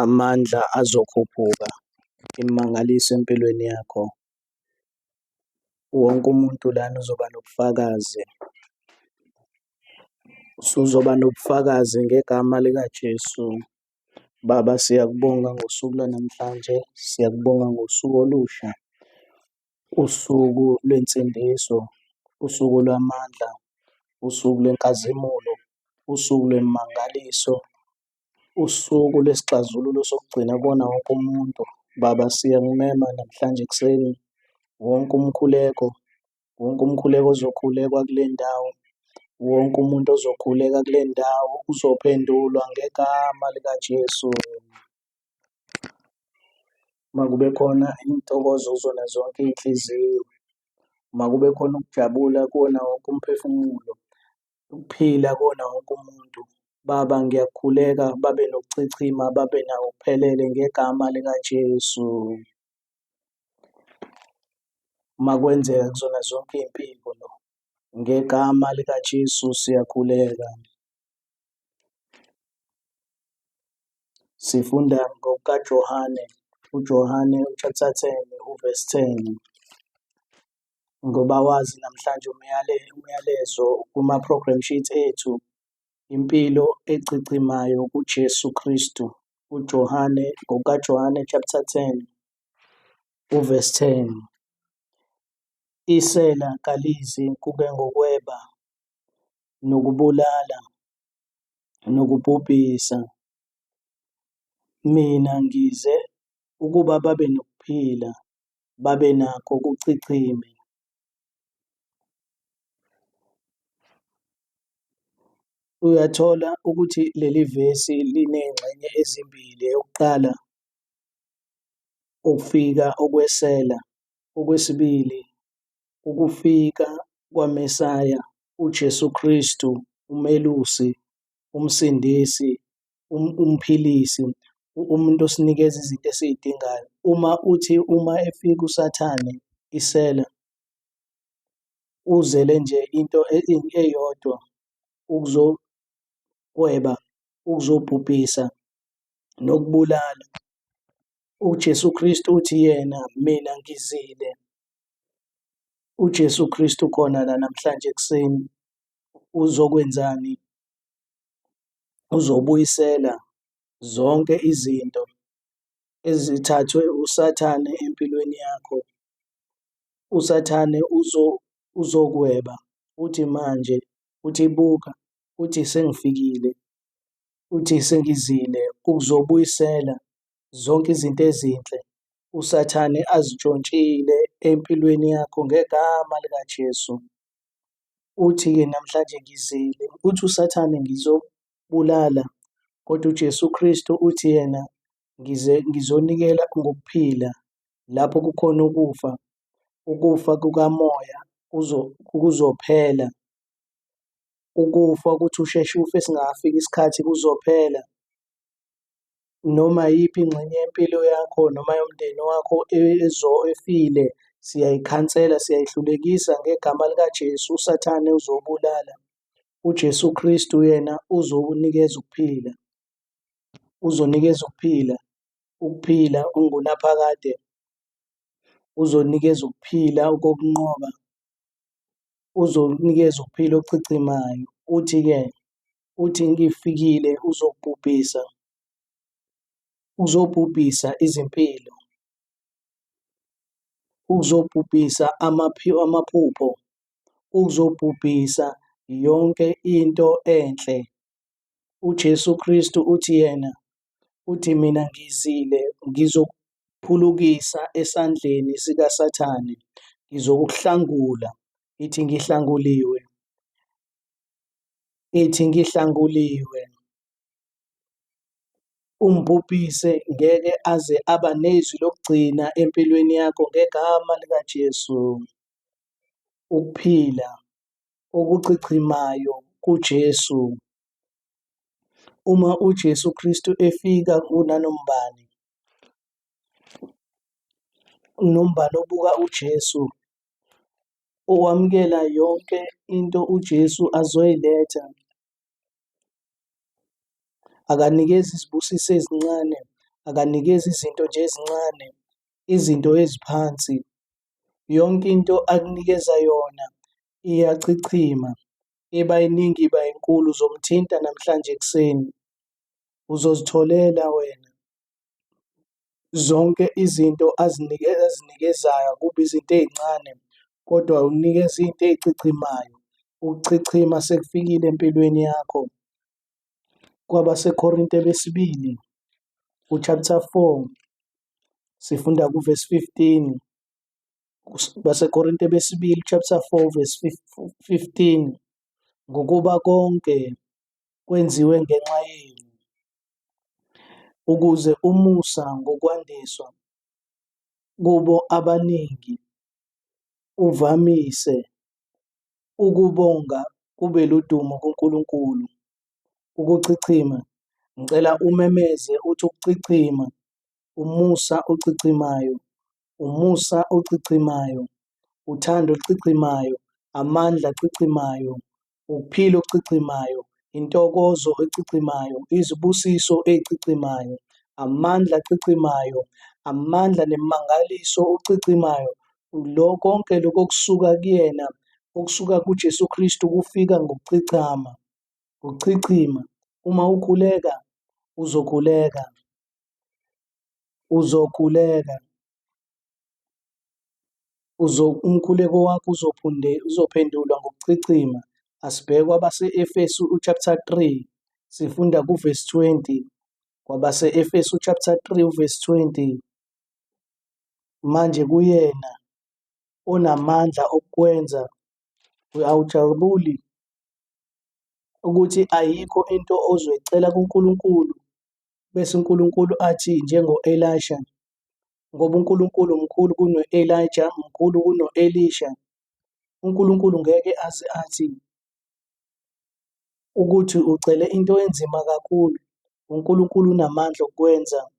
amandla azokhuphuka, imangaliso empilweni yakho. Wonke umuntu lana uzoba nobufakazi. Usuzoba nobufakazi ngegama likaJesu. Baba, siyakubonga ngosuku lwanamhlanje, siyakubonga ngosuku olusha, usuku lwensindiso, usuku lwamandla, usuku lwenkazimulo, usuku lwemangaliso, usuku lwesixazululo sokugcina kubona wonke umuntu. Baba, siyakumema namhlanje ekuseni wonke umkhuleko ozokhulekwa kule ndawo, wonke umuntu ozokhuleka kule ndawo uzophendulwa ngegama likaJesu. Makube khona intokozo kuzona zonke iy'nhliziyo, makube khona ukujabula kuwona wonke umphefumulo, ukuphila kuwona wonke umuntu. Baba, ngiyakhuleka babe nokuchichima, babe nawo ukuphelele ngegama likaJesu. Makwenzeka kuzona zonke iy'mpilo ngegama likaJesu siyakhuleka. Sifunda ngokukaJohane, uJohane chapter 10 verse 10. Ngoba wazi namhlanje umyalezo kuma-program sheet ethu, impilo ecichimayo kuJesu Kristu. ngokukaJohane chapter 10 verse 10. Isela kalizi kuke ngokweba, nokubulala, nokubhubhisa. Mina ngize ukuba babe nokuphila, babe nakho kuchichime. Uyathola ukuthi leli vesi liney'ngxenye ezimbili. Eyokuqala, ukufika okwesela. Okwesibili, ukufika kwaMesaya, uJesu Kristu, umelusi, umsindisi, umphilisi, umuntu osinikeza izinto esiy'dingayo. Uma efika uSathane, isela, uzele nje into eyodwa, ukuzohweba, ukuzobhubhisa, nokubulala. UJesu Kristu uthi yena, mina ngizile. UJesu Kristu khona la namhlanje ekuseni uzokwenzani? Uzobuyisela zonke izinto ezithathwe uSathane empilweni yakho. USathane uzokweba, uthi manje, uthi buka, uthi sengifikile, uthi sengizile ukuzobuyisela zonke izinto ezinhle uSathane azitshontshile empilweni yakho ngegama likaJesu. Uthi-ke namhlanje ngizile, uthi uSathane ngizobulala, kodwa uJesu Kristu uthi yena ngizonikela ngokuphila lapho kukhona ukufa kukamoya kuzophela, ukufa ukuthi usheshe ufe singakafiki isikhathi kuzophela. Noma yiphi ingxenye yempilo yakho noma yomndeni wakho efile, siyayikhansela, siyayihlulekisa ngegama likaJesu. USathane uzobulala, uJesu Kristu yena uzokunikeza ukuphila, uzonikeza ukuphila, ukuphila okungunaphakade, uzonikeza ukuphila okokunqoba, uzonikeza ukuphila okuchichimayo. Uthi-ke, uthi ngifikile uzobhubhisa izimpilo, uzobhubhisa amaphupho, uzobhubhisa yonke into enhle. UJesu Kristu uthi yena, uthi mina ngizile ngizokuphulukisa esandleni sikaSathane, ngizokuhlangula. Ithi ngihlanguliwe, ithi ngihlanguliwe. Umbhubhise ngeke aze aba nezwi lokugcina empilweni yakho ngegama likaJesu. Ukuphila okuchichimayo kuJesu. Uma uJesu Kristu efika kunanombani, unombani obuka uJesu, owamukela yonke into uJesu azoyiletha, akanikeza izibusiso ezincane, akanikezi izinto nje ezincane, izinto eziphansi. Yonke into akunikeza yona iyachichima, iba yiningi, iba yinkulu. Uzomthinta namhlanje ekuseni, uzozitholela wena zonke izinto azinikezayo, kube izinto ey'ncane, kodwa unikeza into ey'chichimayo. Ukuchichima sekufikile empilweni yakho. KwabaseKorinte besibili, u-chapter 4, sifunda ku-verse 15. baseKorinte besibili, chapter 4, verse 15. Ngokuba konke kwenziwe ngenxa yenu, ukuze umusa ngokwandiswa kubo abaningi uvamise ukubonga kube ludumo kuNkulunkulu. Ukuchichima, ngicela umemeze uthi ukuchichima, umusa ochichimayo, umusa ochichimayo, uthando oluchichimayo, amandla achichimayo, ukuphila okuchichimayo, intokozo echichimayo, izibusiso ey'chichimayo, amandla achichimayo, amandla nemimangaliso ochichimayo. Konke lokho okusuka kuyena, okusuka kuJesu Kristu kufika ngokuchichama, ukuchichima. Uma ukhuleka, uzokhuleka, uzokhuleka, umkhuleko wakho uzophendulwa ngokuchichima. Asibheke kwabase-Efesu u-chapter 3, sifunda ku-verse 20. Kwabase-Efesu chapter 3 u-verse 20. Manje kuyena onamandla okukwenza, awujabuli ukuthi ayikho into ozoyicela kuNkulunkulu bese uNkulunkulu athi njengo-Elisha, ngoba uNkulunkulu mkhulu kuno-Elijah, mkhulu kuno-Elisha. uNkulunkulu ngeke aze athi ukuthi ucele into enzima kakhulu. uNkulunkulu unamandla okukwenza.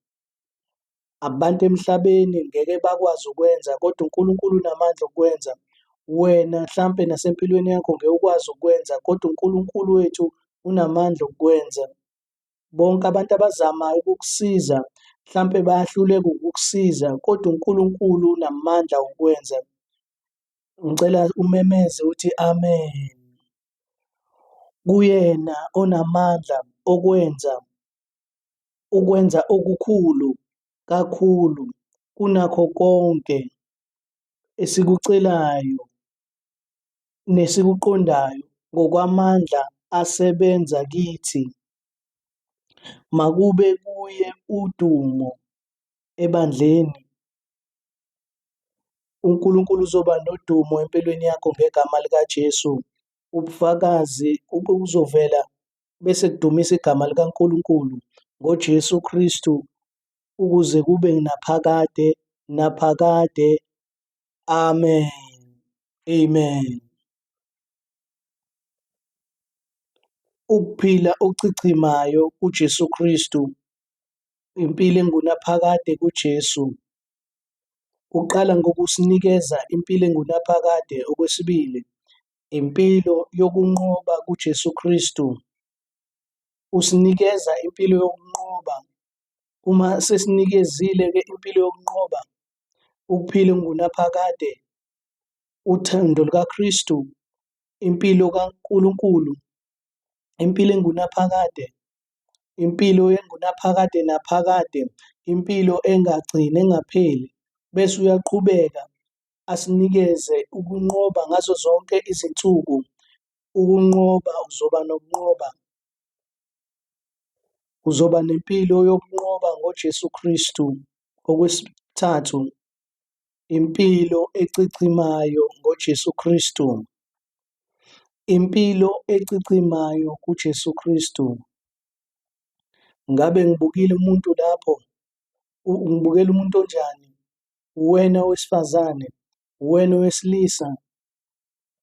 Abantu emhlabeni ngeke bakwazi ukwenza, kodwa uNkulunkulu unamandla okukwenza. Wena hlampe nasempilweni yakho ngeke ukwazi ukwenza, kodwa uNkulunkulu wethu unamandla okukwenza. Bonke abantu abazamayo ukukusiza hlampe bayahluleka ukukusiza, kodwa uNkulunkulu unamandla okukwenza. Ngicela umemeze uthi amen. Kuyena onamandla ukwenza okukhulu kakhulu kunakho konke esikucelayo nesikuqondayo ngokwamandla asebenza kithi. Makube kuye udumo ebandleni. uNkulunkulu uzoba nodumo empilweni yakho ngegama likaJesu. Ubufakazi buzovela bese kudumisa igama likaNkulunkulu ngoJesu Kristu ukuze kube naphakade naphakade. Amen. Amen. Ukuphila okuchichimayo kuJesu Kristu, impilo engunaphakade kuJesu. Uqala ngokusinikeza impilo engunaphakade. Okwesibili, impilo yokunqoba kuJesu Kristu. Usinikeza impilo yokunqoba. Uma sesinikezile-ke impilo yokunqoba, ukuphila ngunaphakade, uthando lukaKristu, impilo kaNkulunkulu, impilo engunaphakade, impilo engunaphakade naphakade, impilo engagcini engapheli. Bese uyaqhubeka asinikeze ukunqoba ngazo zonke izinsuku. Ukunqoba, uzoba nokunqoba, uzoba nempilo yokunqoba ngoJesu Kristu. Okwesithathu, impilo echichimayo ngoJesu Kristu. Impilo echichimayo kuJesu Kristu. Ngabe ngibukile umuntu lapho? Ngibukela umuntu onjani? Uwena wesifazane, uwena wesilisa,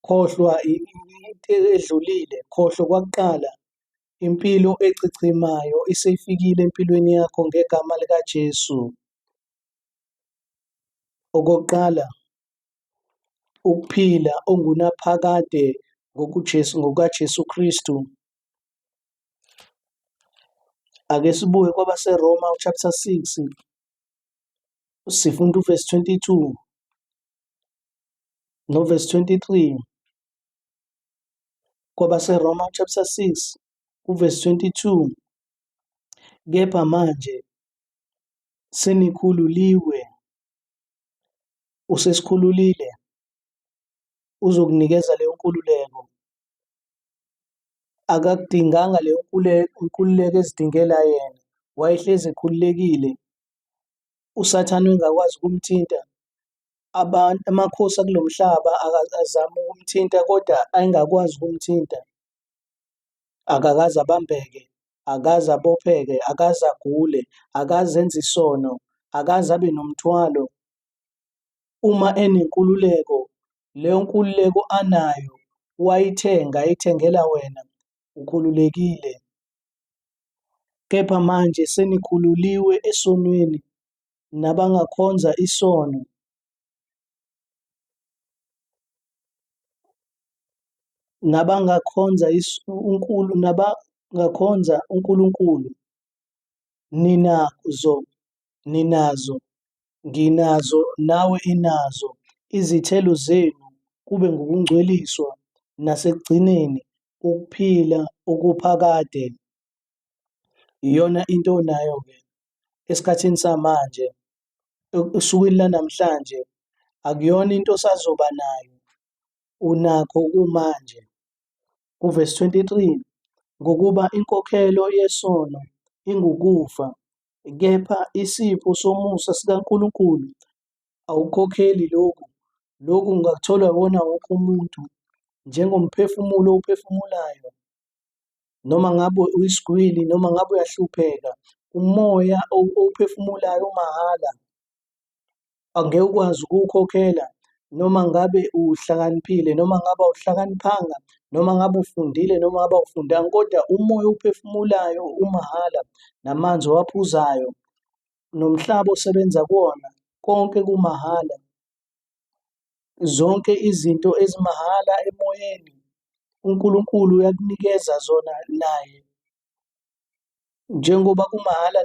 khohlwa into edlulile, khohlwa kwakuqala. Impilo echichimayo iseyifikile empilweni yakho ngegama likaJesu. Okokuqala, ukuphila ongunaphakade ngokuJesu, ngokaJesu Kristu. Ake sibuye kwabaseRoma chapter 6 sifunda uverse 22 noverse 23. KwabaseRoma chapter 6 uverse 22. Kepha manje senikhululiwe, usesikhululile, uzokunikeza leyo nkululeko. Akakudinganga leyo nkululeko ezidingela yena, wayehlezi ekhululekile. USathane engakwazi ukumthinta, amakhosi akulo mhlaba azama ukumthinta kodwa ayengakwazi ukumthinta. Akakaze abambeke, akaze abopheke, akaze agule, akaze enze isono, akaze abe nomthwalo. Uma enenkululeko, leyo nkululeko anayo wayithenga, ayithengela wena, ukhululekile. Kepha manje senikhululiwe esonweni, nabangakhonza isono, nabangakhonza nabangakhonza uNkulunkulu. Ninazo, nginazo, nawe inazo, izithelo zenu kube ngukungcweliswa nasekugcineni ukuphila okuphakade. Iyona into onayo-ke esikhathini samanje, esukwini lanamhlanje, akuyona into osazoba nayo, unakho kumanje. Uverse 23, ngokuba inkokhelo yesono ingukufa, kepha isipho somusa sikaNkulunkulu awukhokheli lokhu. Lokhu kungakutholwa iwona wonke umuntu, njengomphefumulo owuphefumulayo. Noma ngabe uyisigwili, noma ngabe uyahlupheka, umoya owuphefumulayo umahhala, angeke ukwazi ukuwukhokhela. Noma ngabe uhlakaniphile, noma ngabe awuhlakaniphanga, noma ngabe ufundile, noma ngabe awufundanga, kodwa umoya owuphefumulayo umahhala, namanzi owaphuzayo, nomhlaba osebenza kuwona, konke kumahhala. Zonke izinto ezimahhala emoyeni, uNkulunkulu uyakunikeza zona naye. Njengoba kumahhala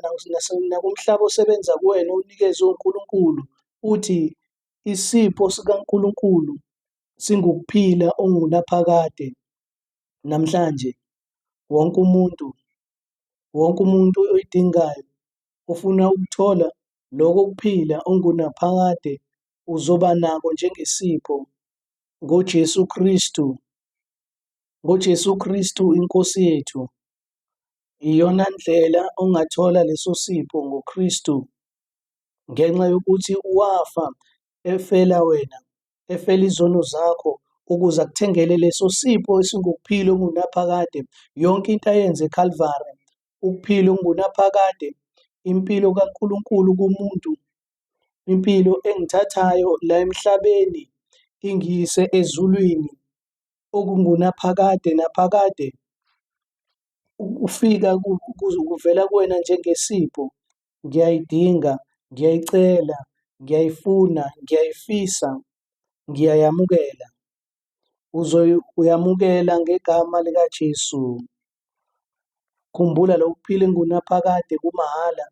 nakumhlaba osebenza kuwena owunikezwe uNkulunkulu, uthi isipho sikaNkulunkulu singukuphila ongunaphakade. Namhlanje wonke umuntu oyidingayo ofuna ukuthola lokho kuphila ongunaphakade uzoba nako njengesipho ngoJesu Kristu. NgoJesu Kristu inkosi yethu. Iyona ndlela ongathola leso sipho ngoKristu, ngenxa yokuthi wafa efela wena, efela izono zakho, ukuze akuthengele leso sipho esingukuphila ongunaphakade. Yonke into ayenze eCalvary, ukuphila ongunaphakade, impilo kaNkulunkulu kumuntu, impilo engithathayo la emhlabeni ingiyise ezulwini okungunaphakade naphakade, ufika kuvela kuwena njengesipho. Ngiyayidinga, ngiyayicela, ngiyayifuna, ngiyayifisa, ngiyayamukela. Uyamukela ngegama likaJesu. Khumbula lokhu kuphila engunaphakade kumahhala,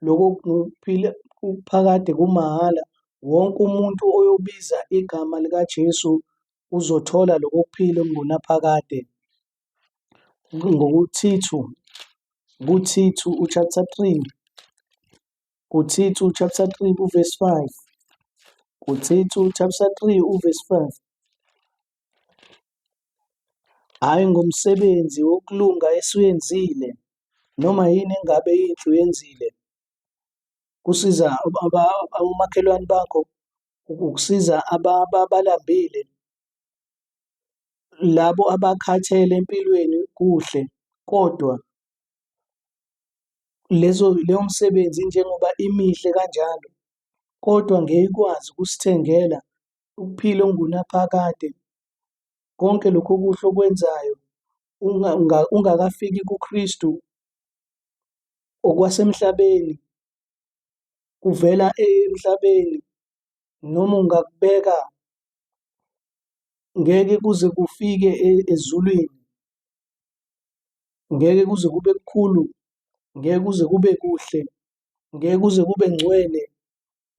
lokhu kuphila kuphakade kumahhala. Wonke umuntu oyobiza igama likaJesu uzothola lokhu kuphila okungunaphakade. KuThithu chapter 3, kuThithu chapter 3 uverse 5. KuThithu chapter 3 uverse 5. Hhayi ngomsebenzi wokulunga esuyenzile, noma yini engabe yinhle uyenzile, kusiza omakhelwane bakho, ukusiza abalambile, labo abakhathele empilweni kuhle, kodwa leyo msebenzi njengoba imihle kanjalo, kodwa ngeke ikwazi ukusithengela ukuphila ongunaphakade. Konke lokhu okuhle okwenzayo ungakafiki kuKristu, okwasemhlabeni, kuvela emhlabeni, noma ungakubeka, ngeke kuze kufike ezulwini, ngeke kuze kube kukhulu ngeke kuze kube kuhle, ngeke kuze kube ngcwele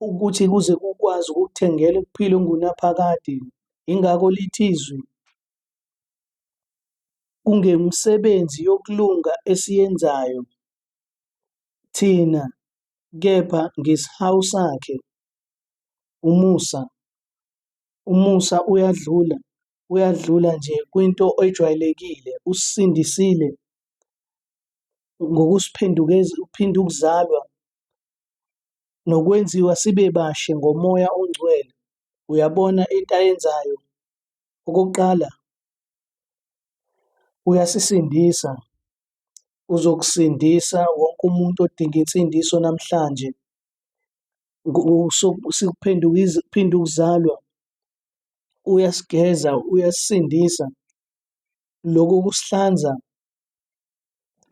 ukuthi kuze kukwazi ukukuthengela ukuphila ongunaphakade. Ingakho lithi izwi kungemisebenzi yokulunga esiyenzayo thina, kepha ngesihawu sakhe. Umusa, umusa uyadlula nje kwinto ejwayelekile. Usisindisile ngokusiphinda ukuzalwa nokwenziwa sibe bashe ngoMoya oNgcwele. Uyabona into ayenzayo, okokuqala uyasisindisa, uzokusindisa wonke umuntu odinga insindiso namhlanje. Ukuphinda ukuzalwa, uyasigeza, uyasisindisa. Lokho kusihlanza,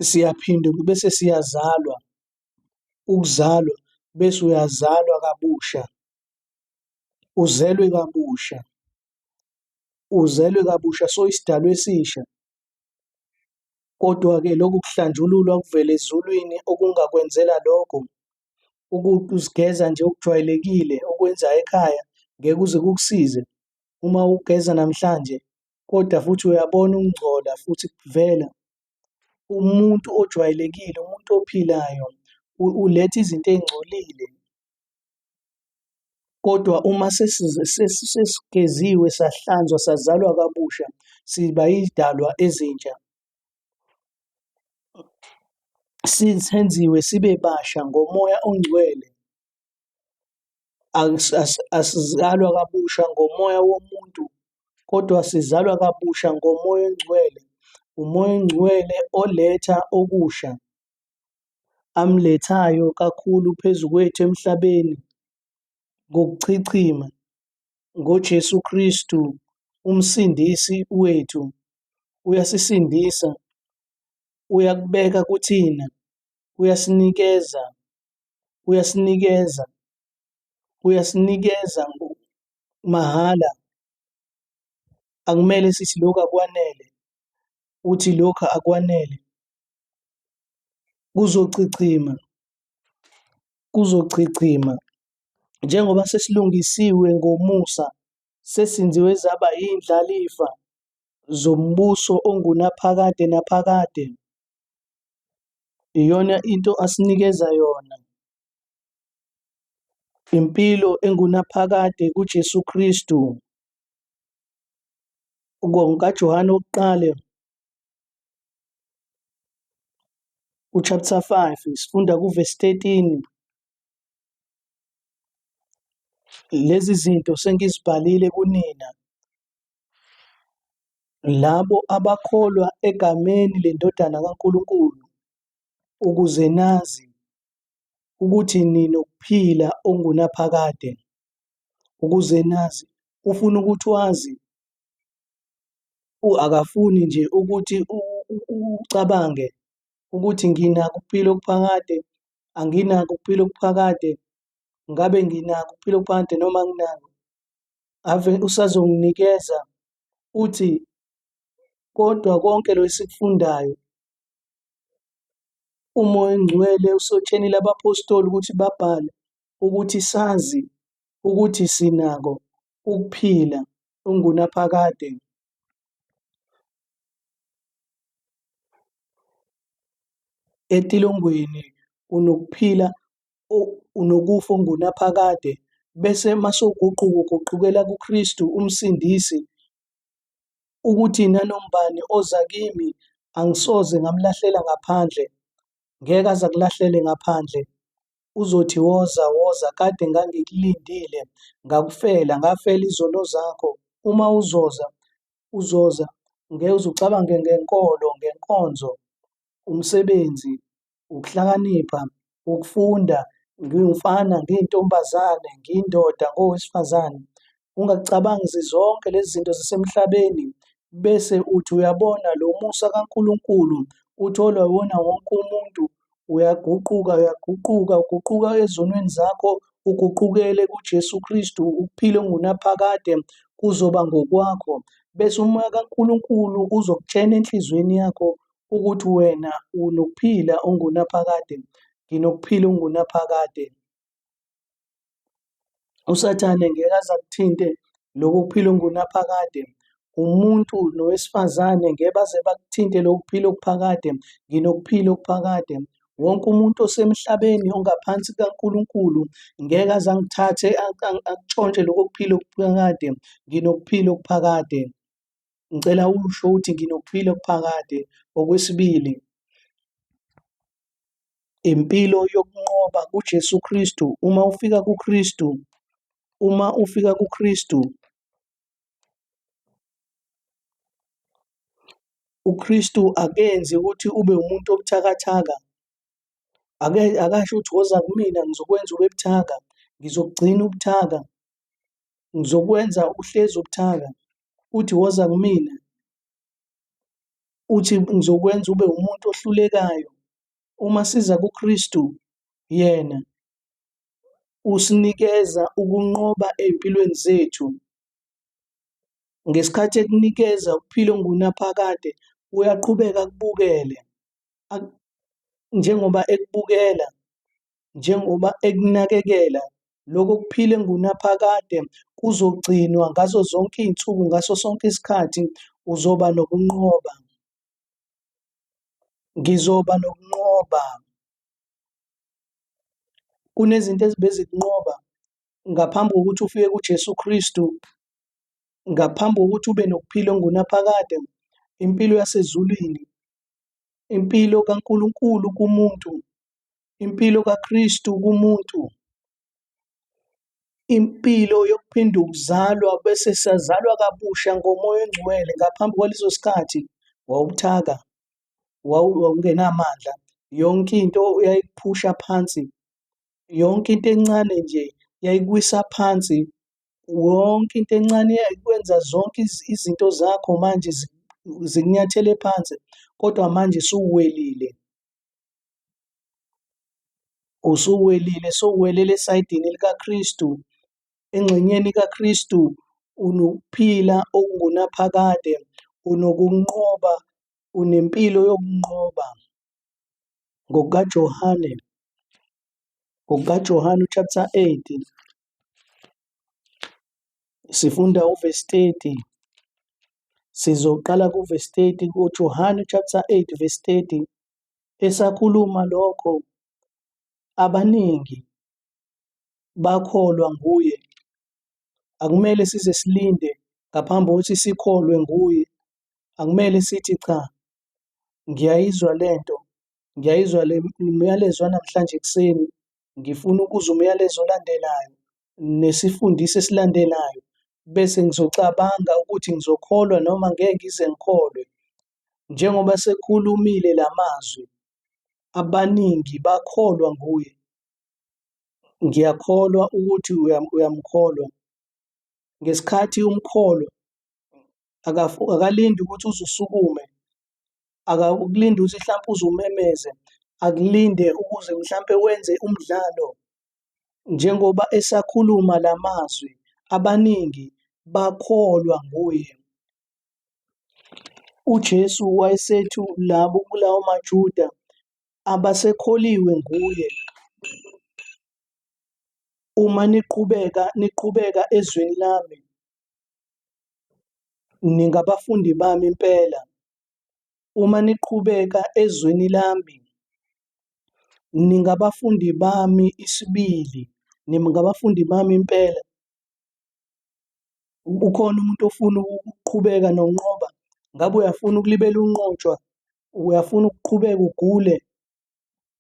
siyaphinda bese siyazalwa, ukuzalwa bese uyazalwa kabusha, uzelwe kabusha, uzelwe kabusha, soyisidalwa esisha. Kodwa-ke lokhu kuhlanjululwa kuvela ezulwini okungakwenzela lokho. Ukuzigeza nje okujwayelekile okwenzayo ekhaya ngeke kuze kukusize uma ugeza namhlanje, kodwa futhi uyabona ukungcola futhi kuvela. Umuntu ojwayelekile, umuntu ophilayo uletha izinto ey'ngcolile, kodwa uma sesigeziwe, sahlanzwa, sazalwa kabusha, siba yizidalwa ezintsha. Senziwe sibe basha ngoMoya oNgcwele. Asizalwa kabusha ngomoya womuntu, kodwa sizalwa kabusha ngoMoya oNgcwele. uMoya oNgcwele oletha okusha, amlethayo kakhulu phezu kwethu emhlabeni ngokuchichima ngoJesu Kristu umsindisi wethu. Uyasisindisa, uyakubeka kuthina, uyasinikeza mahhala. Akumele sithi lokhu akwanele, uthi lokhu akwanele. Kuzochichima njengoba sesilungisiwe ngomusa, sesenziwe zaba yindlalifa zombuso ongunaphakade naphakade. Iyona into asinikeza yona, impilo engunaphakade kuJesu Kristu. KaJohane wokuqala chapter 5 sifunda ku-verse 13. Lezi zinto sengizibhalile kunina, labo abakholwa egameni leNdodana kaNkulunkulu, ukuze nazi ukuthi ninokuphila ongunaphakade. Ukuze nazi, ufuna ukuthi wazi, akafuni nje ukuthi ucabange ukuthi nginako ukuphila okuphakade, anginako ukuphila okuphakade, ngabe nginako ukuphila okuphakade noma anginako. Ave usazonginikeza uthi, kodwa konke lokhu esikufundayo, uMoya oNgcwele usotshenile abapostoli ukuthi babhale ukuthi sazi ukuthi sinako ukuphila ongunaphakade. Etilongweni unokuphila, unokufa ongunaphakade, bese masewuguqukela kuKristu umsindisi, ukuthi nanombani oza kimi angisoze ngamlahlela ngaphandle, ngeke aze akulahlele ngaphandle. Uzothi woza, woza, kade ngangikulindile, ngafela izono zakho. Uma uzoza, ngeke uze ucabange ngenkolo, ngenkonzo, umsebenzi, ukuhlakanipha, ukufunda, ngiyumfana, ngiyintombazane, ngiyindoda, ngowesifazane. Ungakucabangi zonke lezi zinto zisemhlabeni, bese uthi uyabona lo musa kaNkulunkulu utholwa iwona wonke umuntu. Uguquka ezonweni zakho, uguqukele kuJesu Kristu, ukuphila ongunaphakade kuzoba ngokwakho. Bese uMoya kaNkulunkulu uzokutshena enhliziyweni yakho ukuthi wena unokuphila ongunaphakade, nginokuphila ongunaphakade. USathane ngeke aze akuthinte lokhu kuphila ongunaphakade. Umuntu nowesifazane ngeke baze bakuthinte lokhu kuphila okuphakade, nginokuphila okuphakade. Wonke umuntu osemhlabeni ongaphansi kaNkulunkulu ngeke aze angithathe akutshontshe lokhu kuphila okuphakade, nginokuphila okuphakade. Ngicela usho ukuthi nginokuphila okuphakade. Okwesibili, impilo yokunqoba kuJesu Kristu. Uma ufika kuKristu, uKristu akenzi ukuthi ube umuntu obuthakathaka. Akasho ukuthi woza kumina ngizokwenza ube buthaka, ngizokugcina ubuthaka, ngizokwenza uhlezi ubuthaka. Uthi woza kumina, uthi ngizokwenza ube umuntu ohlulekayo. Uma siza kuKristu, yena usinikeza ukunqoba ey'mpilweni zethu. Ngesikhathi ekunikeza ukuphila ongunaphakade, uyaqhubeka akubukele njengoba ekubukela, njengoba ekunakekela. Lokho kuphila engunaphakade kuzogcinwa ngazo zonke iy'nsuku, ngaso sonke isikhathi uzoba nokunqoba. Ngizoba nokunqoba. Kunezinto ezibe zikunqoba ngaphambi kokuthi ufike kuJesu Kristu, ngaphambi kokuthi ube nokuphila ongunaphakade, impilo yasezulwini, impilo kaNkulunkulu kumuntu, impilo kaKristu kumuntu, impilo yokuphinda ukuzalwa bese sazalwa kabusha ngoMoya oNgcwele. Ngaphambi kwaleso sikhathi wawubuthaka, wawungenamandla, yonke into yayikuphusha phansi, yonke into encane nje yayikuwisa phansi, wonke into encane yayikwenza zonke izinto zakho manje zikunyathele phansi, kodwa manje usuwelile, sowuwelele esayidini likaKristu, engxenyeni kaKristu. Unokuphila okungunaphakade, unokunqoba, unempilo yokunqoba. ngokukaJohane chapter 8 sifunda uvesi 30. Sizoqala kuvesi 30, kuJohane chapter 8 verse 30. Esakhuluma lokho, abaningi bakholwa nguye. Akumele size silinde ngaphambi kokuthi sikholwe nguye. Akumele sithi cha, ngiyayizwa lento, ngiyayizwa le myalezo wanamhlanje ekuseni, ngifuna ukuzwa umyalezo olandelayo nesifundiso esilandelayo, bese ngizocabanga ukuthi ngizokholwa noma ngeke ngize ngikholwe. Njengoba sekhulumile la mazwi, abaningi bakholwa nguye. Ngiyakholwa ukuthi uyamkholwa. Ngesikhathi umkholwa, akalindi ukuthi uze usukume, akakulindi ukuthi mhlampe uze umemeze, akulinde ukuze mhlampe wenze umdlalo. Njengoba esakhuluma la mazwi, abaningi bakholwa nguye. uJesu wayesethi kulawo maJuda abasekholiwe nguye, uma niqhubeka ezweni lami, ningabafundi bami impela. Uma niqhubeka ezweni lami, ningabafundi bami isibili, ningabafundi bami impela. Ukhona umuntu ofuna ukuqhubeka nokunqoba? Ngabe uyafuna ukulibela unqotshwa? Uyafuna ukuqhubeka ugule?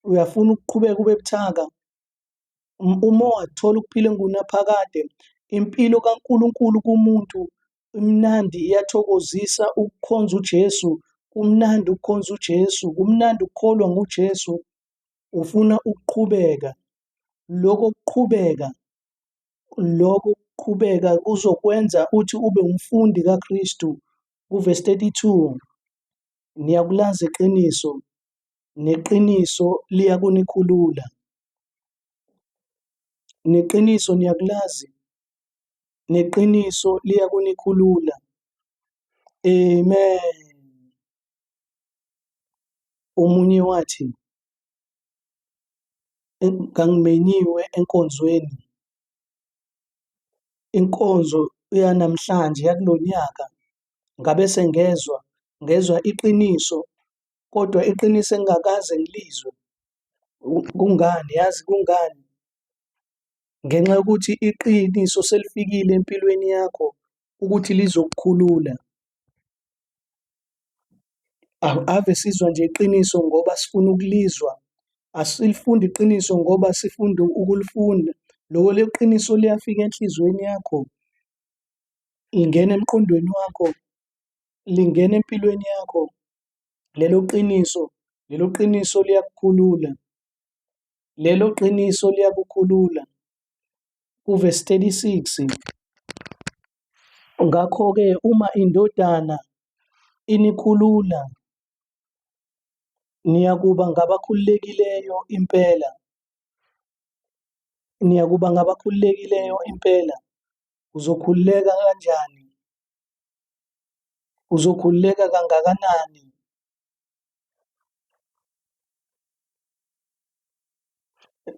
Uyafuna ukuqhubeka ube buthaka? Uma wathola ukuphila engunaphakade, impilo kaNkulunkulu kumuntu imnandi, iyathokozisa ukukhonza uJesu, kumnandi ukukhonza uJesu, kumnandi ukukholwa nguJesu. Ufuna ukuqhubeka. Lokho kuqhubeka kuzokwenza uthi ube umfundi kaKristu. Kuvesi 32, niyakulazi iqiniso, neqiniso liyakunikhulula. Neqiniso niyakulazi, neqiniso liyakunikhulula. Amen. Omunye wathi, ngangimenyiwe enkonzweni, inkonzo yanamhlanje yakulo nyaka ngabe ngezwa iqiniso, kodwa iqiniso engingakaze ngilizwe. Kungani? Yazi kungani? Ngenxa yokuthi iqiniso selifikile empilweni yakho ukuthi lizokukhulula. Ave sizwa nje iqiniso ngoba sifuna ukulizwa, asilifundi iqiniso ngoba sifunda ukulifunda. Loko leqiniso liyafika enhliziyweni yakho, lingena emqondweni wakho, lingena empilweni yakho. Lelo qiniso liyakukhulula, lelo qiniso liyakukhulula. Kuvesi 36, ngakho-ke uma indodana inikhulula, niyakuba ngabakhululekileyo impela. Niyakuba ngabakhululekileyo impela. Uzokhululeka kanjani? Uzokhululeka kangakanani?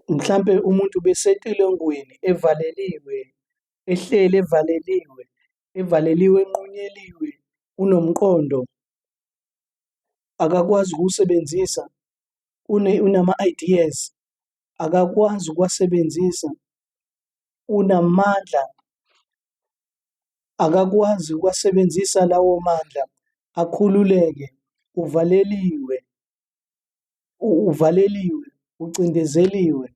Mhlampe umuntu besetilongweni evaleliwe, ehleli evaleliwe, enqunyeliwe, unomqondo, akakwazi ukuwusebenzisa, unama-ideas, akakwazi ukuwasebenzisa, unamandla, akakwazi ukuwasebenzisa lawo mandla, akhululeke, uvaleliwe, ucindezeliwe.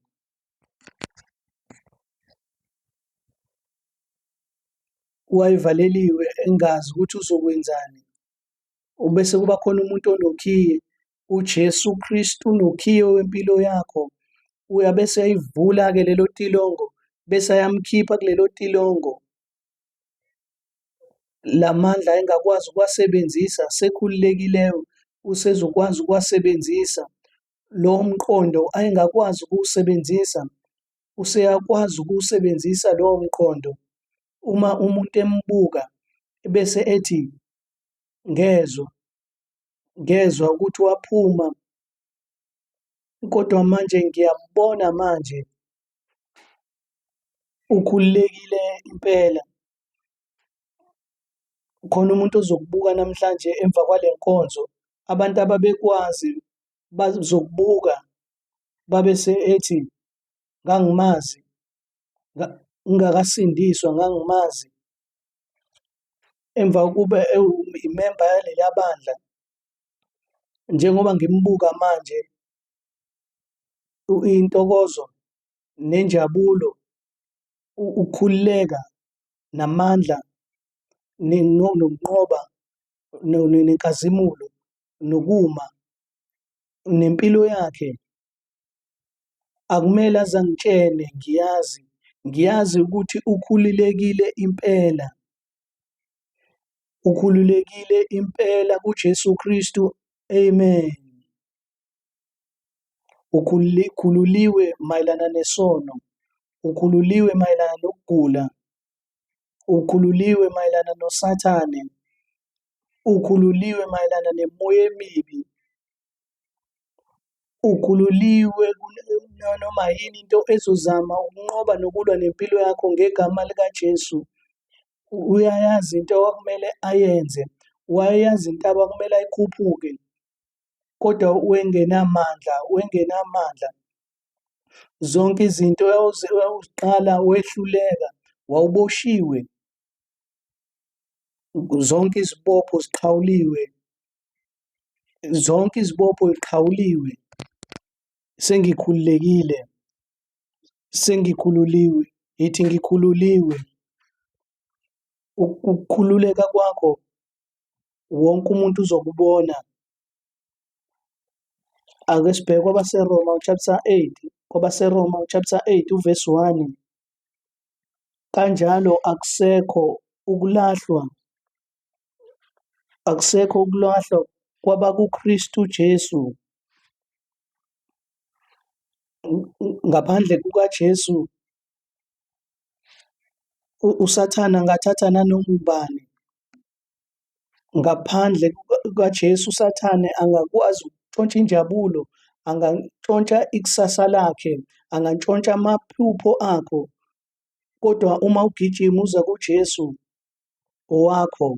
Wayevaleliwe engazi ukuthi uzokwenzani. Ubese kuba khona umuntu onokhiye, uJesu Kristu unokhiye wempilo yakho. Uyabese eyivula-ke lelo tilongo, bese ayamkhipha kulelo tilongo. La mandla engakwazi ukuwasebenzisa sekhululekileyo, usezokwazi ukuwasebenzisa. Lowo mqondo ayengakwazi ukuwusebenzisa, useyakwazi ukuwusebenzisa lowo mqondo. Uma umuntu embuka bese ethi, ngezwa ukuthi waphuma, kodwa manje ngiyakubona manje, ukhululekile impela. Khona umuntu ozokubuka namhlanje emva kwale nkonzo, abantu ababekwazi bazokubuka babe ethi, ngangimazi, ngingakasindiswa ngangimazi. Emva kokuba imemba yaleliya bandla, njengoba ngimbuka manje, intokozo nenjabulo, ukukhululeka namandla nokunqoba nenkazimulo nokuma nempilo yakhe. Akumele aze angitshene, ngiyazi ukuthi ukhululekile impela. Ukhululekile impela kuJesu Kristu. Amen. Ukhululiwe mayelana nesono, ukhululiwe mayelana nokugula, ukhululiwe mayelana noSathane, ukhululiwe mayelana nemimoya emibi, ukhululiwe noma yini into ezozama ukunqoba nokulwa nempilo yakho ngegama likaJesu. Uyayazi into okumele ayenze, wayayazi into abakumele ayikhuphuke, kodwa wengenamandla. Zonke izinto uyaziqala wehluleka, wawuboshiwe, zonke izibopho ziqhawuliwe, zonke izibopho ziqhawuliwe. Sengikhululekile, sengikhululiwe, yithi ngikhululiwe. Ukukhululeka kwakho wonke umuntu uzokubona. Ake sibheke kwabaseRoma chapter 8, kwabaseRoma chapter 8 uverse 1. Kanjalo akusekho ukulahlwa kwabakuKristu Jesu. Ngaphandle kukaJesu uSathane angathatha nanoma ubani. Ngaphandle kukaJesu uSathane angakwazi angantshontsha injabulo, angantshontsha ikusasa lakhe, angantshontsha amaphupho akho. Kodwa uma ugijima uza kuJesu owakho,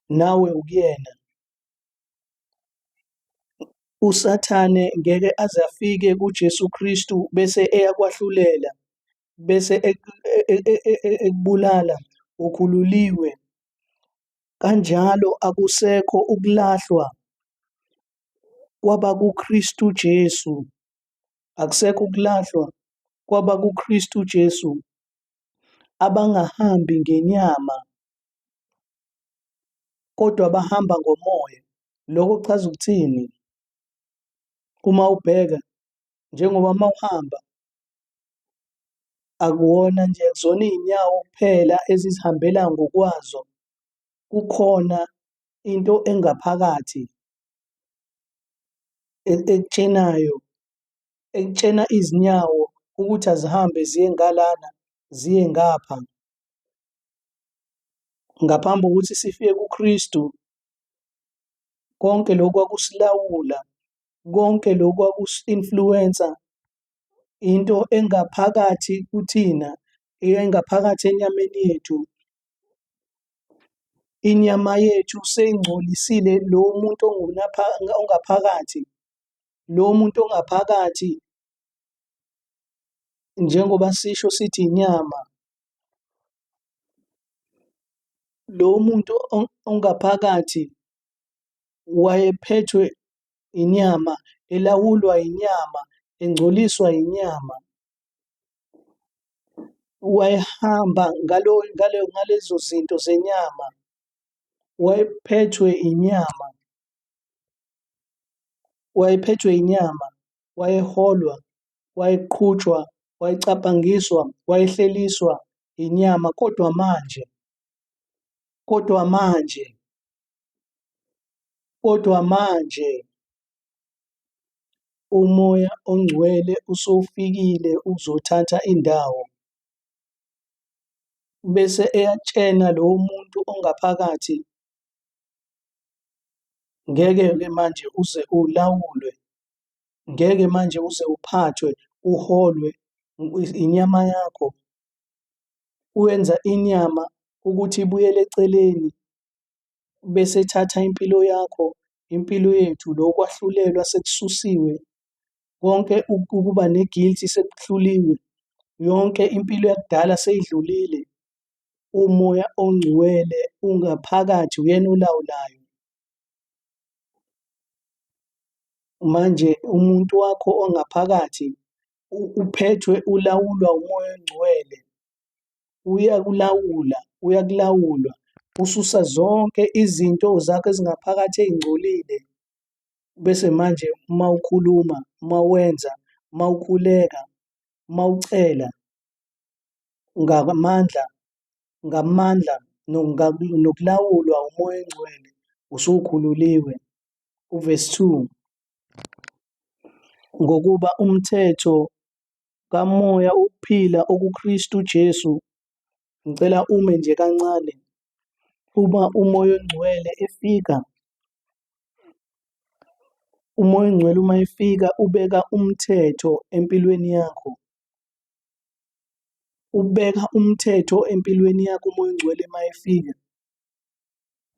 nawe ukuyena. USathane ngeke aze afike kuJesu Kristu bese eyakwahlulela, bese ekubulala, ukhululiwe. Kanjalo akusekho ukulahlwa kwabakuKristu Jesu. Akusekho ukulahlwa kwabakuKristu Jesu abangahambi ngenyama, kodwa bahamba ngomoya. Lokho kuchaza ukuthini? Uma ubheka njengoba uma uhamba akuwona nje akuzona iy'nyawo kuphela ezizihambela ngokwazo, kukhona into engaphakathi ekutshenayo, ekutshena izinyawo ukuthi azihambe ziye ngalana, ziye ngapha. Ngaphambi kokuthi sifike kuKristu, konke lokhu kwakusilawula, konke lokhu kwakusi-influence-a into engaphakathi kuthina, engaphakathi enyameni yethu. Inyama yethu seyingcolisile lo muntu ongaphakathi, lo muntu ongaphakathi, njengoba sisho sithi inyama. Lo muntu ongaphakathi wayephethwe inyama, elawulwa inyama, engcoliswa inyama. Wayehamba ngalezo zinto zenyama, wayephethwe inyama, wayephethwe inyama, wayeholwa, wayeqhutshwa, wayecabangiswa, wayehleliswa inyama. Kodwa manje umoya ongcwele usowufikile uzothatha indawo, bese eyatshena lowo muntu ongaphakathi, ngeke-ke manje uze ulawulwe, ngeke manje uze uphathwe, uholwe inyama yakho. Wenza inyama ukuthi ibuyele eceleni, bese ethatha impilo yakho, impilo yethu. Lo kwahlulelwa sekususiwe, konke ukuba ne-guilty sekuhluliwe, yonke impilo yakudala seyidlulile. Umoya ongcwele ungaphakathi, uyena olawulayo. Manje umuntu wakho ongaphakathi uphethwe, ulawulwa umoya ongcwele, uyakulawula, ususa zonke izinto zakho ezingaphakathi ey'ngcolile. Bese manje uma ukhuluma, uma wenza, uma ukhuleka, uma ucela ngamandla nokulawulwa umoya ongcwele usukhululiwe. Uvesi 2, ngokuba umthetho kamoya ukuphila okuKristu Jesu. Ngicela ume nje kancane. Uma umoya ongcwele efika, umoya ongcwele uma efika ubeka umthetho empilweni yakho. Ubeka umthetho empilweni yakho umoya ongcwele uma efika.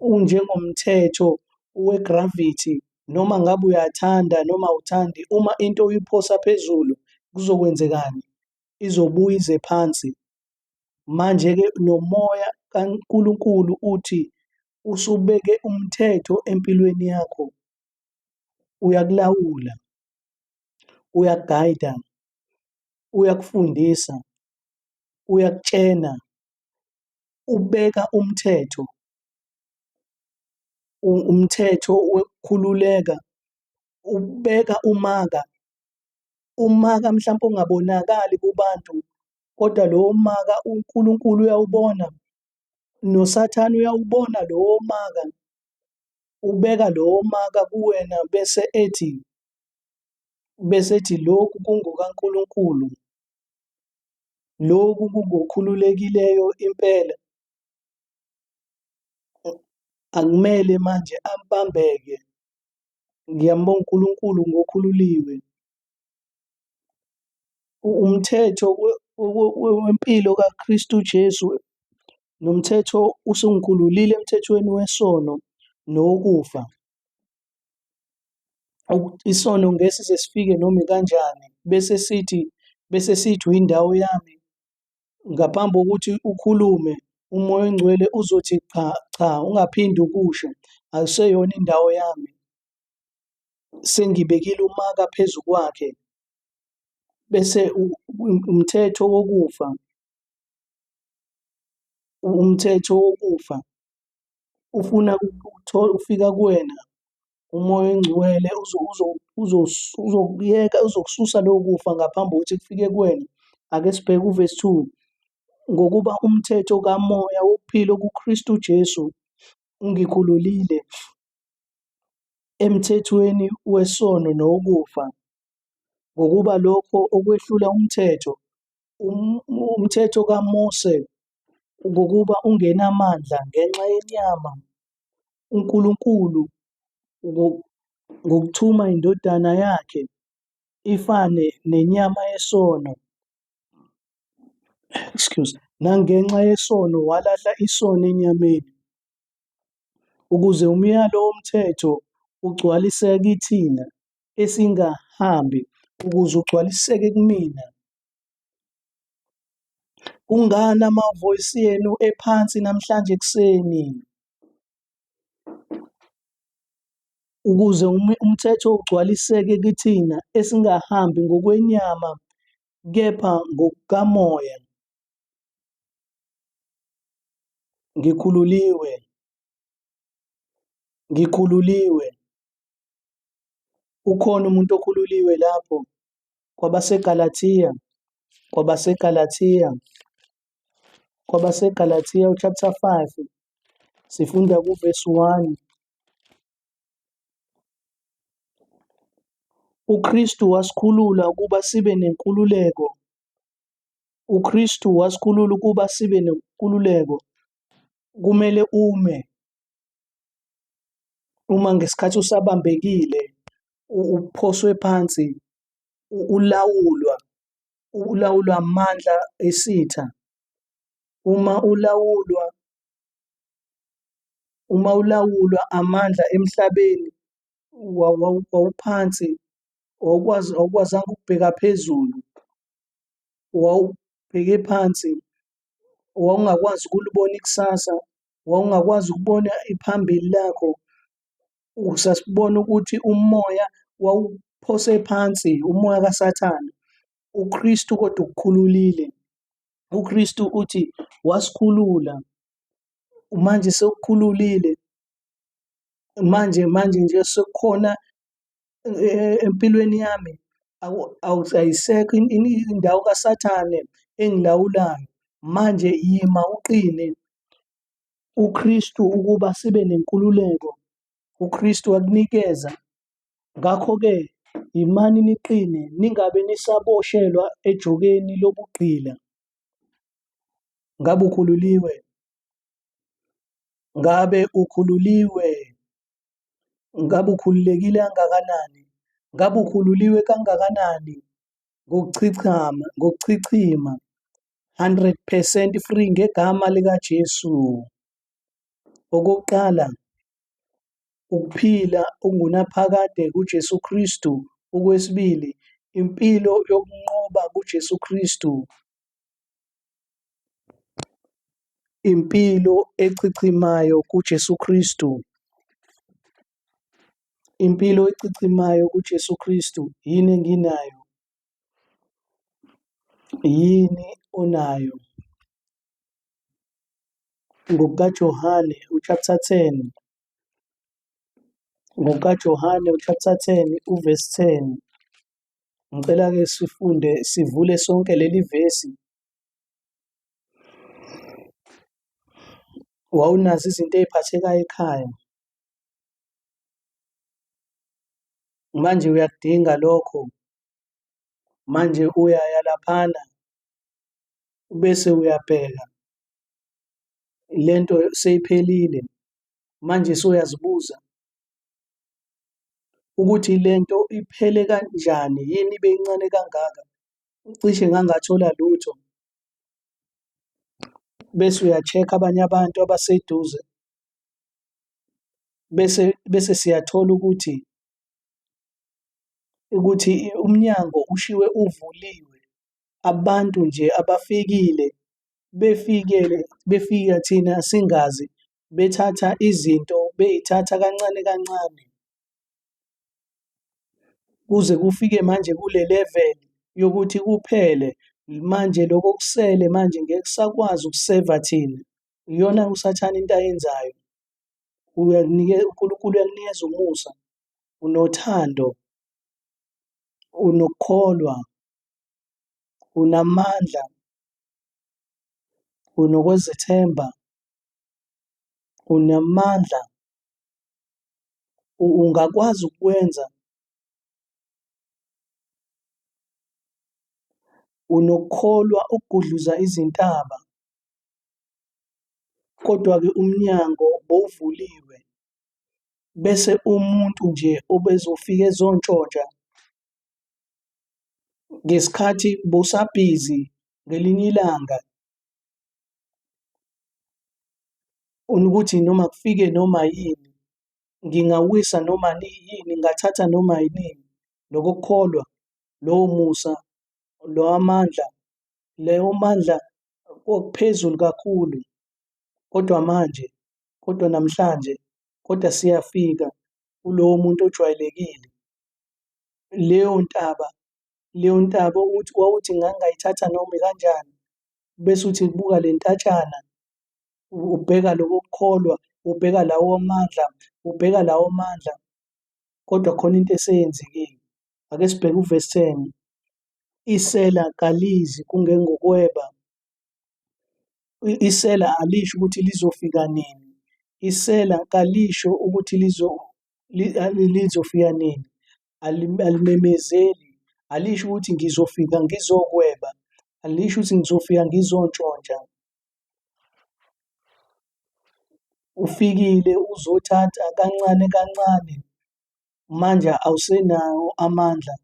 Unjengomthetho we-gravity, noma ngabe uyathanda noma awuthandi, uma into uyiphosa phezulu kuzokwenzekani? Izobuya ize phansi. Manje-ke nomoya kaNkulunkulu uthi usubeke umthetho empilweni yakho, uyakulawula, uyakugayida, uyakufundisa, uyakutshena, ubeka umthetho, umthetho wokukhululeka, ubeka umaka. Umaka mhlampe ongabonakali kubantu, kodwa lowo maka uNkulunkulu uyawubona, noSathane uyawubona lowo maka. Ubeka lowo maka kuwena bese ethi lokhu kungokaNkulunkulu, lokhu kungokhululekileyo impela. Akumele manje abambeke, Ngiyambonga uNkulunkulu ngokhululiwe. Umthetho wempilo kaKristu Jesu nomthetho usungikhululile emthethweni wesono nowokufa. Isono ngeke size sifike noma ikanjani bese sithi uyindawo yami. Ngaphambi kokuthi ukhulume, umoya oyingcwele uzothi cha, cha, ungaphindi ukusho, akuseyona indawo yami. Sengibekile umaka phezu kwakhe. Bese umthetho wokufa, umthetho wokufa ufuna ufika kuwena. Umoya oyingcwele uzokuyeka, uzokususa lowo kufa ngaphambi kokuthi kufike kuwena. Ake sibheke uvesi 2. Ngokuba umthetho kamoya wokuphila kuKristu Jesu ungikhululile emthethweni wesono nowokufa. Ngokuba lokho okwehlula umthetho, umthetho kaMose, ngokuba ungenamandla ngenxa yenyama, uNkulunkulu ngokuthuma indodana yakhe ifane nenyama yesono, nangenxa yesono walahla isono enyameni, ukuze umyalo womthetho ugcwaliseke kithina esingahambi, ukuze ugcwaliseke kumina. Kungani amavoyisi enu ephansi namhlanje ekuseni? Ukuze umthetho ugcwaliseke kithina esingahambi ngokwenyama kepha ngokukamoya. Ngikhululiwe, ngikhululiwe. Ukhona umuntu okhululiwe lapho kwabaseGalathiya, kwabaseGalathiya chapter 5 sifunda kuvesi 1. UKristu wasikhulula ukuba sibe nenkululeko. UKristu wasikhulula ukuba sibe nenkululeko. Kumele uma ngesikhathi usabambekile, uphoswe phansi, ulawulwa amandla esitha. Uma ulawulwa amandla emhlabeni, wawuphansi, awukwazanga ukubheka phezulu, wawubheke phansi, wawungakwazi ukulibona ikusasa, wawungakwazi ukubona iphambili lakho. Usasibona ukuthi umoya wawuphose phansi, umoya kaSathane. UKristu kodwa ukukhululile. UKristu uthi wasikhulula, manje sekukhululile. Manje nje sekukhona empilweni yami, ayisekho indawo kaSathane engilawulayo. Manje yima uqine. UKristu ukuba sibe nenkululeko, uKristu akunikeza. Ngakho-ke yimani niqine, ningabe nisaboshelwa ejokeni lobugqila. Ngabe ukhululiwe? Ngabe ukhululiwe? Ngabe ukhululekile kangakanani? Ngabe ukhululiwe kangakanani? Ngokuchichima, 100% free ngegama likaJesu. Okokuqala, ukuphila okungunaphakade kuJesu Kristu. Okwesibili, impilo yokunqoba kuJesu Kristu. Impilo echichimayo kuJesu Kristu. Impilo echichimayo kuJesu Kristu. Yini enginayo? Yini onayo? NgokukaJohane chapter 10. NgokukaJohane chapter 10 uvesi 10. Ngicela-ke sivule sonke leli vesi. Wawunazo izinto ey'phathekayo ekhaya. Manje uyakudinga lokho. Manje uyaya laphana bese uyabheka. Lento seyiphelile. Manje soyazibuza. ukuthi lento iphele kanjani, yini ibe incane kangaka, cishe ngangathola lutho. Bese uya-check-a abanye abantu abaseduze, bese siyathola ukuthi umnyango ushiwe uvuliwe, abantu nje abafikile befika thina singazi, bethatha izinto bey'thatha kancane kancane, kuze kufike manje kule level yokuthi kuphele manje lokho okusele manje ngeke kusakwazi ukuseva thina. Iyona usathane into ayenzayo. uNkulunkulu uyakunikeza umusa, unothando, unokukholwa, unamandla, unokwezethemba, unamandla, ungakwazi ukwenza, unokukholwa ukugudluza izintaba. Kodwa-ke umnyango bowuvuliwe, bese umuntu nje obezofika ezontshontsha ngesikhathi bowusabhizi ngelinye ilanga, ukuthi noma kufike noma yini, ngingawisa noma yini, ngingathatha noma yinini. Loko kukholwa, lowo musa, lawo amandla, leyo mandla okuphezulu kakhulu. Kodwa namhlanje, kodwa siyafika kulowo muntu ojwayelekile. Leyo ntaba uthi wawuthi ngangayithatha noma ikanjani, bese uthi buka le ntatshana, ubheka loko kukholwa, ubheka lawo mandla, kodwa khona into eseyenzekile. Ake sibheke uvesi 10. Isela kalizi kungengokweba. Isela alisho ukuthi lizofika nini. Isela kalisho ukuthi lizofika nini. Alimemezeli, alisho ukuthi ngizofika ngizokweba, alisho ukuthi ngizofika ngizontshontsha. Ufikile uzothatha kancane kancane, manje awusenawo amandla,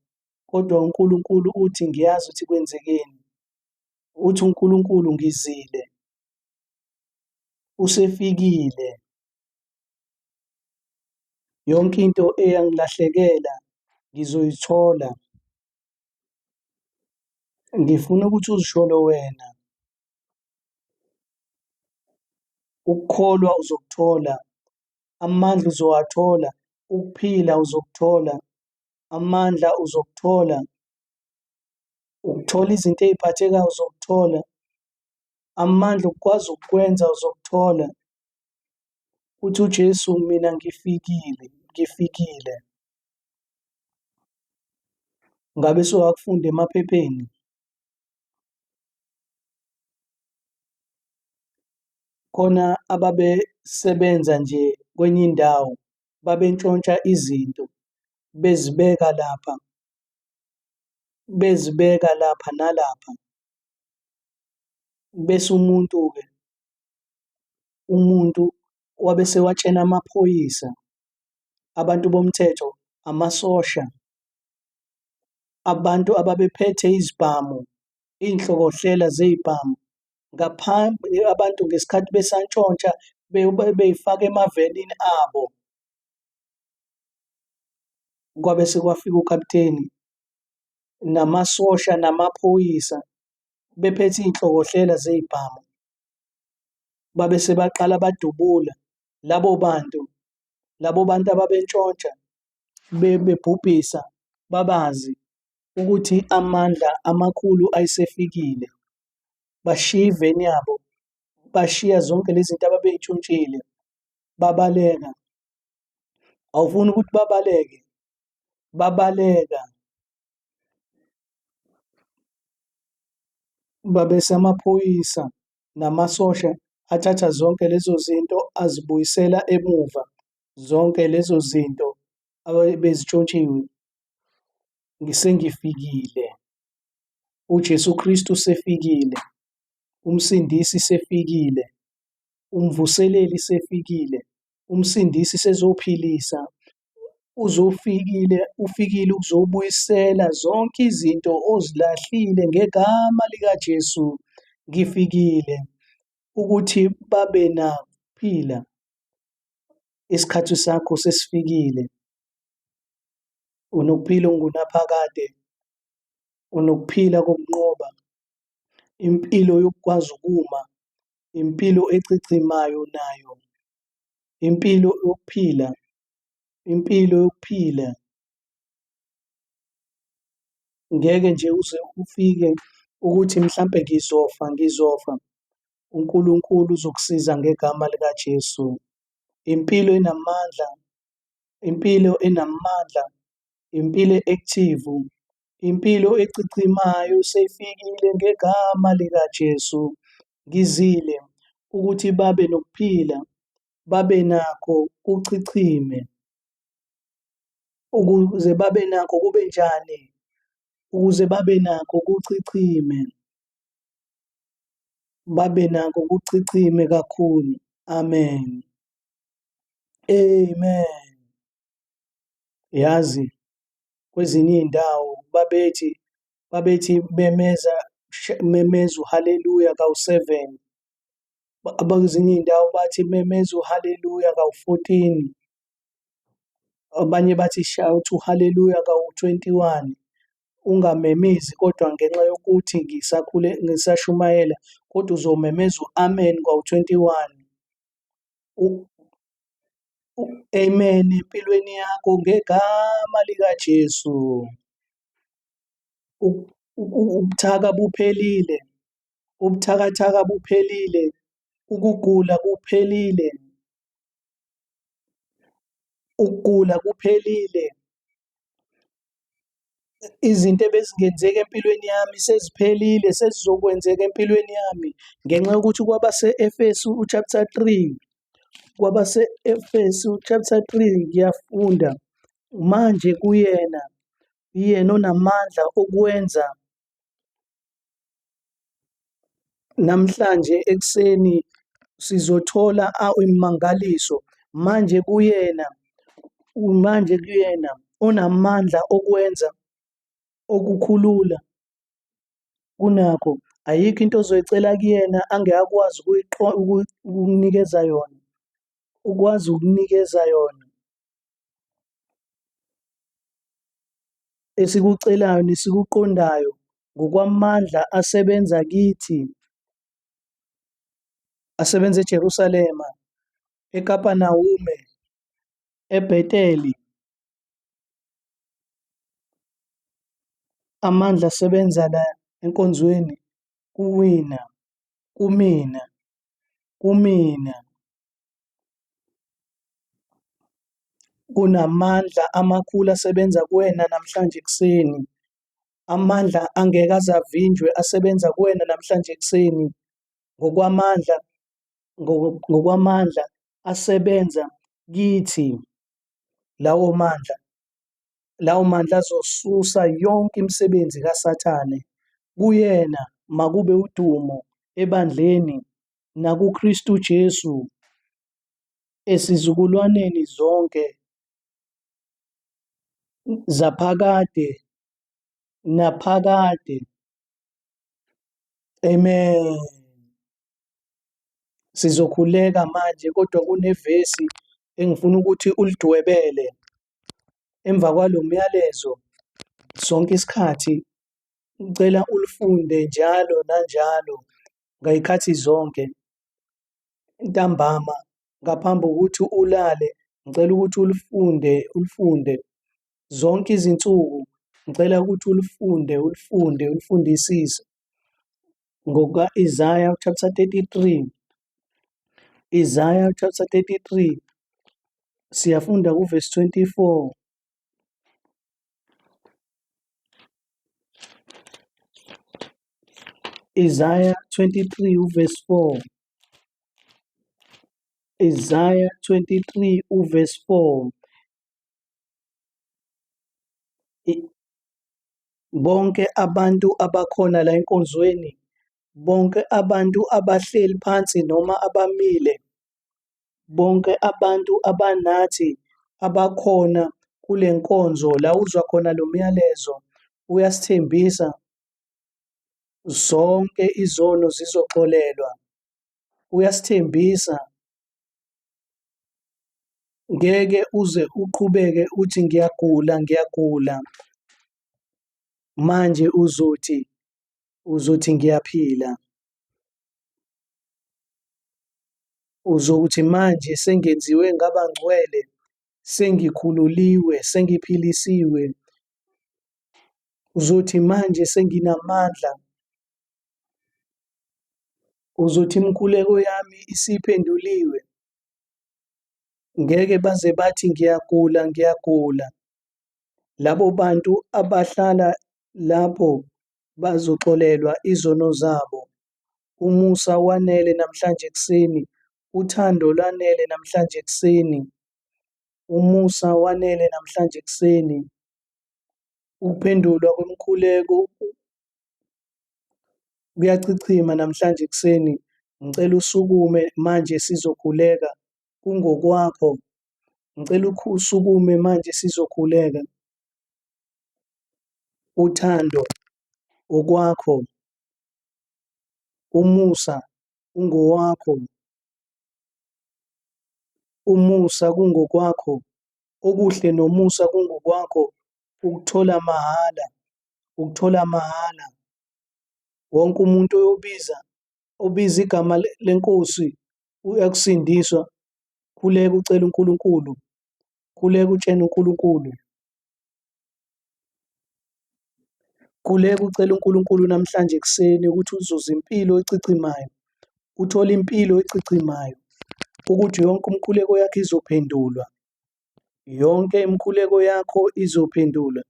kodwa uNkulunkulu uthi ngiyazi ukuthi kwenzekeni. Uthi uNkulunkulu ngizile, usefikile. Yonke into eyangilahlekela ngizoyithola. Ngifuna ukuthi uzisholo wena. Ukukholwa uzokuthola, amandla uzowathola, ukuphila uzokuthola, amandla uzokuthola, ukuthola izinto ey'phathekayo uzokuthola, amandla okukwazi ukukwenza uzokuthola. Uthi uJesu mina ngifikile. Ngabe sewakufunda emaphepheni? Khona ababesebenza nje kwenye indawo, babentshontsha izinto, bezibeka lapha nalapha. Bese umuntu wabe sewatshena amaphoyisa, abantu bomthetho, amasosha, abantu ababephethe izibhamu, iy'nhlokohlela zey'bhamu, abantu ngesikhathi besantshontsha bey'faka emavenini abo. Kwabe sekwafika ukaputeni namasosha namaphoyisa bephethe iy'nhlokohlela zey'bhamu. Babe sebaqala badubula labo bantu ababentshontsha bebhubhisa, babazi ukuthi amandla amakhulu ayesefikile. Bashiya iveni yabo, bashiya zonke lezi zinto ababey'tshontshile, babaleka. Awufuni ukuthi babaleke? Babaleka. Babese amaphoyisa namasosha athatha zonke lezo zinto azibuyisela emuva, zonke lezo zinto bezitshontshiwe. Sengifikile, uJesu Kristu usefikile, umsindisi sefikile, umvuseleli sefikile, umsindisi sezophilisa, ufikile ukuzobuyisela zonke izinto ozilahlile ngegama likaJesu. Ngifikile ukuthi babe naphila. Isikhathi sakho sesifikile. Unokuphila okungunaphakade, unokuphila kokunqoba, impilo yokukwazi ukuma, impilo ecicimayo nayo, impilo yokuphila, impilo yokuphila. Ngeke nje uze ufike ukuthi mhlampe ngizofa. uNkulunkulu uzokusiza ngegama likaJesu. Impilo enamandla, impilo enamandla, impilo active, impilo ecicimayo seyifikile ngegama likaJesu. Ngizile ukuthi babe nokuphila, babe nakho kuchichime, ukuze babe nakho kube njani, ukuze babe nakho kuchichime, babe nakho kuchichime kakhulu. Amen. Amen. Yazi kwezinye iy'ndawo babethi memeza uhaleluya kawu-7. Kwezinye iy'ndawo bathi memeza uhaleluya kawu-14. Abanye bathi shout uhaleluya kawu-21. Ungamemezi kodwa ngenxa yokuthi ngisashumayela, kodwa uzomemeza u-amen kawu-21. Amen empilweni yakho ngegama likaJesu. Ubuthaka buphelile, ubuthakathaka buphelile, ukugula kuphelile, ukugula kuphelile. Izinto ebezingenzeka empilweni yami seziphelile, sezizokwenzeka empilweni yami ngenxa yokuthi kwabase-Efesu chapter 3, kwabase-Efesu chapter 3 ngiyafunda manje kuyena, yena onamandla okwenza. Namhlanje ekuseni sizothola imangaliso manje kuyena onamandla okwenza okukhulula kunakho. Ayikho into ozoyicela kuyena angeke akwazi ukukunikeza yona, ukwazi ukunikeza yona. Esikucelayo nesikuqondayo ngokwamandla asebenza kithi, asebenza eJerusalema, eKapanawume, eBhetheli. Amandla asebenza la enkonzweni kumina. Kunamandla amakhulu asebenza kuwena namhlanje ekuseni. Amandla angeke aze avinjwe asebenza kuwena namhlanje ekuseni. Ngokwamandla asebenza kithi. Lawo mandla azosusa yonke imisebenzi kaSathane. Kuyena makube udumo ebandleni nakuKristu Jesu esizukulwaneni zonke zaphakade naphakade. Amen. Sizokhuleka manje kodwa kunevesi engifuna ukuthi ulidwebele emva kwalo myalezo sonke isikhathi. Ngicela ulifunde njalo nanjalo ngayikhathi zonke. Ntambama ngaphambi kokuthi ulale, ngicela ukuthi ulifunde zonke izinsuku. Ngicela ukuthi ulifundisise ngoka-Isaiah chapter 33. Isaiah chapter 33 siyafunda kuvesi 24. Isaiah 23 uvesi 4. Isaiah 23 uvesi 4. Bonke abantu abakhona la enkonzweni, bonke abantu abahleli phansi noma abamile, bonke abantu abanathi abakhona kule nkonzo la uzwa khona lo myalezo uyasithembisa zonke izono zizoxolelwa. Uyasithembisa ngeke uze uqhubeke uthi ngiyagula, ngiyagula. Manje uzothi ngiyaphila. Uzothi manje sengenziwe ngaba ngcwele, sengikhululiwe, sengiphilisiwe. Uzothi manje senginamandla. Uzothi imikhuleko yami isiphenduliwe. Ngeke baze bathi ngiyagula, ngiyagula. Labo bantu abahlala lapho bazoxolelwa izono zabo. Umusa wanele namhlanje ekuseni, uthando lwanele namhlanje ekuseni, umusa wanele namhlanje ekuseni. Ukuphendulwa kwemikhuleko kuyachichima namhlanje ekuseni. Ngicela usukume manje sizokhuleka kungokwakho. Ngicela usukume manje sizokhuleka. Uthando okwakho, umusa ungowakho, umusa kungokwakho, okuhle nomusa kungokwakho, ukuthola mahhala, ukuthola mahhala. Wonke umuntu obiza igama leNkosi uyakusindiswa. Khuleka ucele uNkulunkulu, khuleka utshena uNkulunkulu. Khuleka ucela uNkulunkulu namhlanje ekuseni ukuthi uzuze impilo ecicimayo, uthole impilo ecicimayo, ukuthi yonke umkhuleko yakho izophendulwa. Yonke imikhuleko yakho izophendulwa.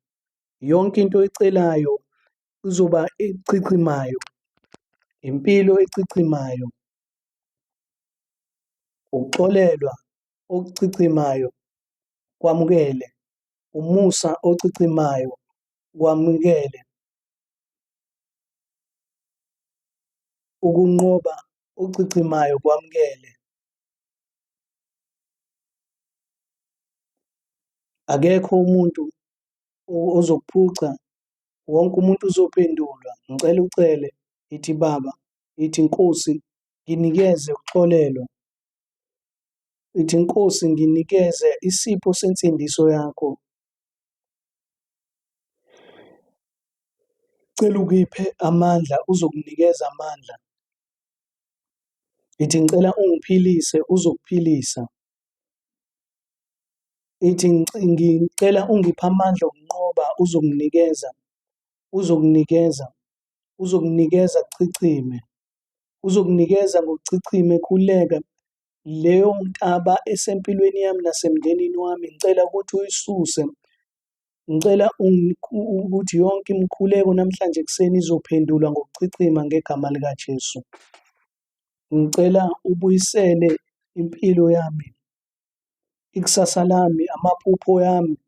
Yonke into oyicelayo izoba ecicimayo, impilo ecicimayo, ukuxolelwa okucicimayo, kwamukele, umusa ocicimayo, kwamukele, ukunqoba okucicimayo, kwamukele. Akekho umuntu ozokuphuca, wonke umuntu uzophendulwa. Ngicela ucele, ithi Baba, ithi Nkosi, nginikeze ukuxolelwa. Ithi Nkosi, nginikeze isipho sensindiso yakho. Cela ukiphe amandla, uzokunikeza amandla. Ithi ngicela ungiphilise, uzokuphilisa. Ithi ngicela ungiphe amandla okunqoba, uzokunikeza, uzokunikeza, uzokunikeza kuchichime, uzokunikeza ngokuchichime. Khuleka leyo ntaba esempilweni yami nasemndenini wami, ngicela ukuthi uyisuse. Ngicela ukuthi yonke imikhuleko namhlanje ekuseni izophendulwa ngokuchichima ngegama likaJesu. Ngicela ubuyisele impilo yami, ikusasa lami, amaphupho yami,